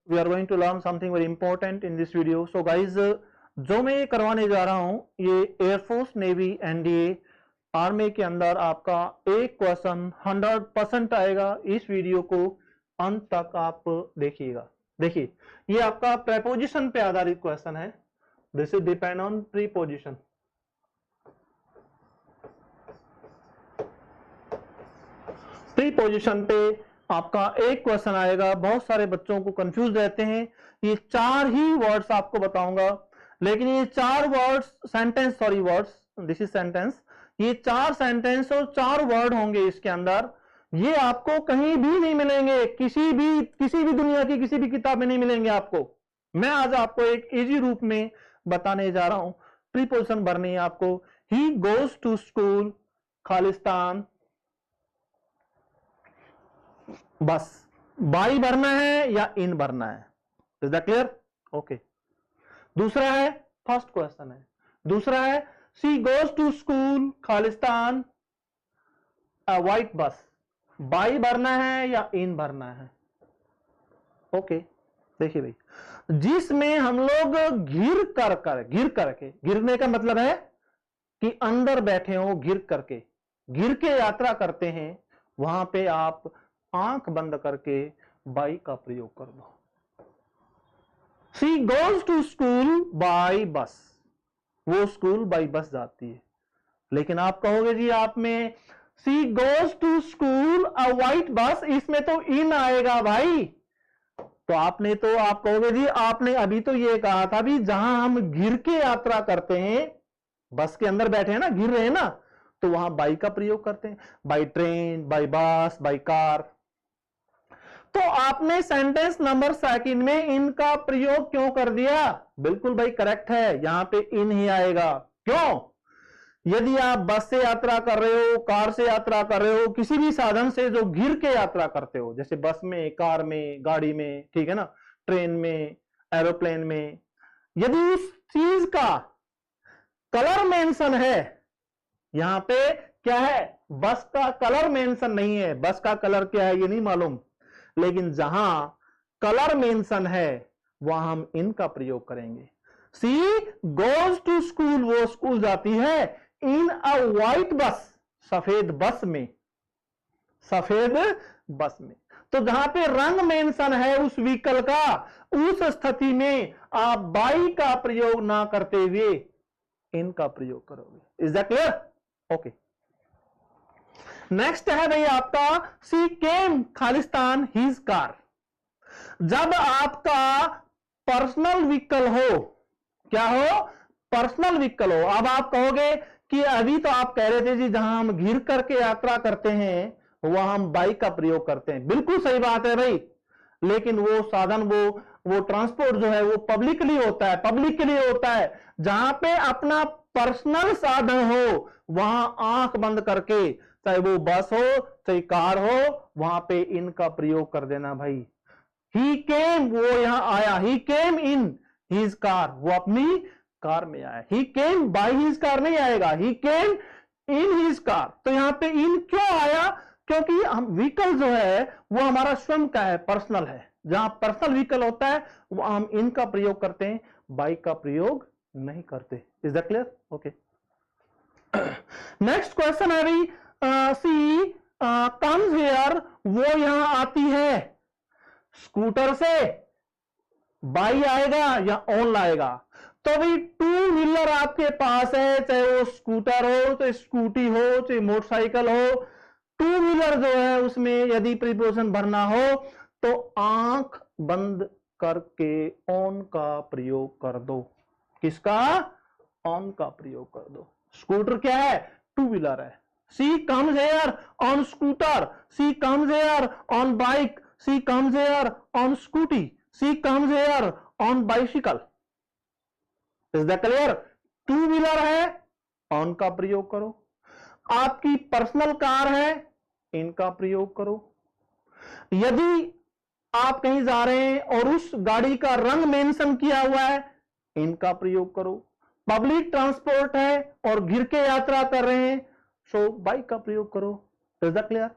we are going to learn something very important in this video. So guys, जो मैं ये करवाने जा रहा हूं ये एयरफोर्स, नेवी, एनडीए, आर्मी के अंदर आपका एक क्वेश्चन 100% आएगा। इस वीडियो को अंत तक आप देखिएगा। देखिए, ये आपका प्रेपोजिशन पे आधारित क्वेश्चन है। This is depend on preposition. Preposition पे आपका एक क्वेश्चन आएगा। बहुत सारे बच्चों को कंफ्यूज रहते हैं। ये 4 ही वर्ड्स आपको बताऊंगा, लेकिन ये 4 words sentence, sorry words, this is sentence. ये 4 सेंटेंस और 4 वर्ड होंगे इसके अंदर। ये आपको कहीं भी नहीं मिलेंगे, किसी भी दुनिया की किसी भी किताब में नहीं मिलेंगे आपको। मैं आज आपको एक इजी रूप में बताने जा रहा हूं। प्रीपोजिशन भरनी है आपको। ही गोज टू स्कूल, खालिस्तान, बस बाई भरना है या इन भरना है। Is that clear? ओके। दूसरा है, फर्स्ट क्वेश्चन है, दूसरा है शी गोज टू स्कूल, खालिस्तान, अ व्हाइट बस। बाई भरना है या इन भरना है। ओके। देखिए भाई, जिसमें हम लोग घिर करके, घिरने का मतलब है कि अंदर बैठे हो, घिर करके, घिर के यात्रा करते हैं, वहां पे आप आंख बंद करके बाई का प्रयोग कर दो। She goes to school by bus, वो स्कूल बाई बस जाती है। लेकिन आप कहोगे जी आप में she goes to school a white bus, इसमें तो इन आएगा भाई। तो आप कहोगे जी आपने अभी तो ये कहा था भी जहां हम घिर के यात्रा करते हैं, बस के अंदर बैठे हैं ना, घिर रहे हैं ना, तो वहां बाई का प्रयोग करते हैं। By train, by bus, by car. तो आपने सेंटेंस नंबर 2 में इनका प्रयोग क्यों कर दिया? बिल्कुल भाई करेक्ट है, यहां पे इन ही आएगा। क्यों? यदि आप बस से यात्रा कर रहे हो, कार से यात्रा कर रहे हो, किसी भी साधन से जो घिर के यात्रा करते हो, जैसे बस में, कार में, गाड़ी में, ठीक है ना, ट्रेन में, एरोप्लेन में, यदि उस चीज का कलर मेंशन है, यहां पे क्या है, बस का कलर मेंशन नहीं है, बस का कलर क्या है ये नहीं मालूम, लेकिन जहां कलर मेंशन है वहां हम इनका प्रयोग करेंगे। सी गोज टू स्कूल, वो स्कूल जाती है, इन अ व्हाइट बस, सफेद बस में, सफेद बस में। तो जहां पे रंग मेंशन है उस व्हीकल का, उस स्थिति में आप बाई का प्रयोग ना करते हुए इनका प्रयोग करोगे। Is that clear? Okay. Next है भाई आपका सी केम खालिस्तान हिज कार। जब आपका पर्सनल व्हीकल हो, क्या हो, पर्सनल व्हीकल हो। अब आप कहोगे कि अभी तो आप कह रहे थे जी जहां हम घिर करके यात्रा करते हैं वहां हम बाइक का प्रयोग करते हैं। बिल्कुल सही बात है भाई, लेकिन वो साधन, वो ट्रांसपोर्ट जो है वो पब्लिकली होता है, पब्लिक के लिए होता है। जहां पे अपना पर्सनल साधन हो वहां आंख बंद करके, चाहे वो बस हो चाहे कार हो, वहां पे इनका प्रयोग कर देना भाई। ही केम, वो यहां आया, ही केम इन हिज कार, वो अपनी कार में आया। ही केम बाय हिज कार नहीं आएगा, ही केम इन हिज कार। तो यहां पे इन क्यों आया? क्योंकि हम व्हीकल जो है वो हमारा स्वयं का है, पर्सनल है। जहां पर्सनल व्हीकल होता है वो हम इनका प्रयोग करते हैं, बाइक का प्रयोग नहीं करते। Is that clear? Okay. Next question है भाई, सी कम्स हियर, वो यहां आती है। स्कूटर से बाई आएगा या ऑन लाएगा? तो भाई 2 व्हीलर आपके पास है, चाहे वो स्कूटर हो, चाहे स्कूटी हो, चाहे मोटरसाइकिल हो, 2 व्हीलर जो है उसमें यदि प्रीपोजिशन भरना हो तो आंख बंद करके ऑन का प्रयोग कर दो। किसका? ऑन का प्रयोग कर दो। स्कूटर क्या है? 2 व्हीलर है। She comes here on scooter, she comes here on bike, she comes here on scooty, she comes here on bicycle. Is that clear? 2 wheeler है, ऑन का प्रयोग करो। आपकी पर्सनल कार है, इनका प्रयोग करो। यदि आप कहीं जा रहे हैं और उस गाड़ी का रंग मेंशन किया हुआ है, इनका प्रयोग करो। पब्लिक ट्रांसपोर्ट है और घिर के यात्रा कर रहे हैं, सो बाइक का प्रयोग करो। Is that clear?